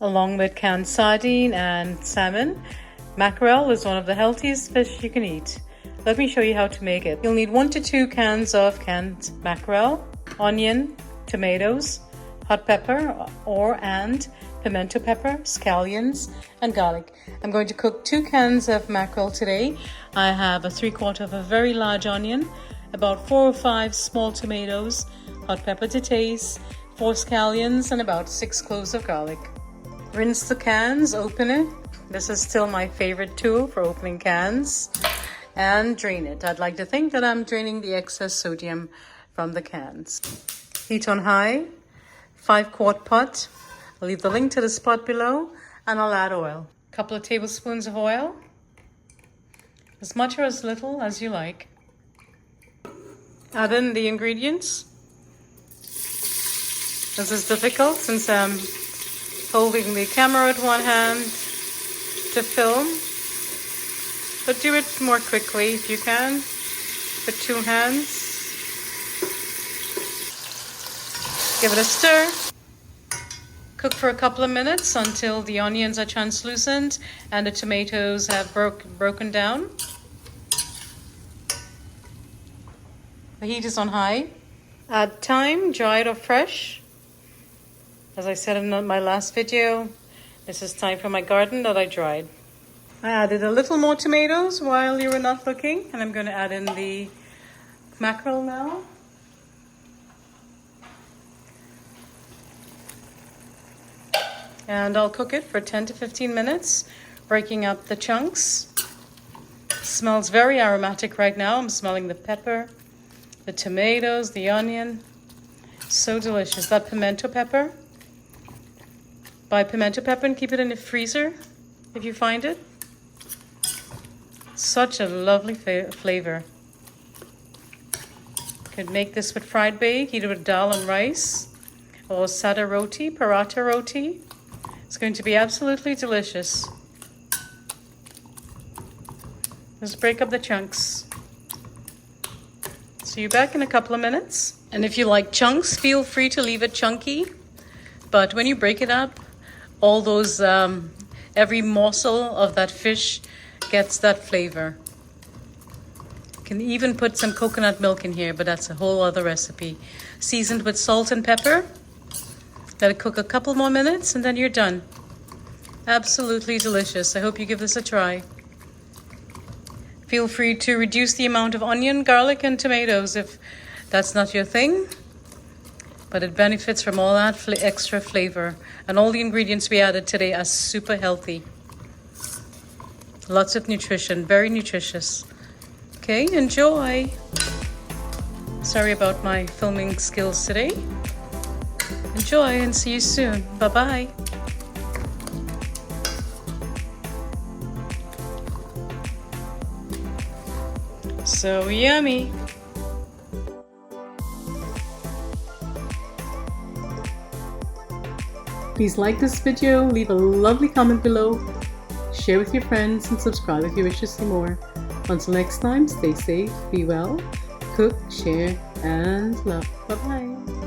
along with canned sardine and salmon. Mackerel is one of the healthiest fish you can eat. Let me show you how to make it. You'll need 1 to 2 cans of canned mackerel, onion, tomatoes, hot pepper and pimento pepper, scallions, and garlic. I'm going to cook 2 cans of mackerel today. I have a 3/4 of a very large onion, about 4 or 5 small tomatoes, hot pepper to taste, 4 scallions, and about 6 cloves of garlic. Rinse the cans, open it. This is still my favorite tool for opening cans. And drain it. I'd like to think that I'm draining the excess sodium from the cans. Heat on high, 5-quart pot. I'll leave the link to the spot below, and I'll add oil. A couple of tablespoons of oil, as much or as little as you like. Add in the ingredients. This is difficult since I'm holding the camera with one hand to film. But do it more quickly if you can, with 2 hands. Give it a stir. Cook for a couple of minutes until the onions are translucent and the tomatoes have broken down. The heat is on high. Add thyme, dried or fresh. As I said in my last video, this is thyme from my garden that I dried. I added a little more tomatoes while you were not looking, and I'm going to add in the mackerel now. And I'll cook it for 10 to 15 minutes, breaking up the chunks. It smells very aromatic right now. I'm smelling the pepper, the tomatoes, the onion. So delicious. That pimento pepper. Buy pimento pepper and keep it in the freezer if you find it. Such a lovely flavor. Could make this with fried bake, eat it with dal and rice, or sada roti, paratha roti. It's going to be absolutely delicious. Just break up the chunks. See you back in a couple of minutes. And if you like chunks, feel free to leave it chunky. But when you break it up, all those, every morsel of that fish gets that flavor. You can even put some coconut milk in here, but that's a whole other recipe. Seasoned with salt and pepper. Let it cook a couple more minutes and then you're done. Absolutely delicious. I hope you give this a try. Feel free to reduce the amount of onion, garlic, and tomatoes if that's not your thing. But it benefits from all that extra flavor. And all the ingredients we added today are super healthy. Lots of nutrition, very nutritious. Okay, enjoy. Sorry about my filming skills today. Enjoy and see you soon. Bye-bye. So yummy. Please like this video, leave a lovely comment below, share with your friends, and subscribe if you wish to see more. Until next time, stay safe, be well, cook, share, and love. Bye-bye.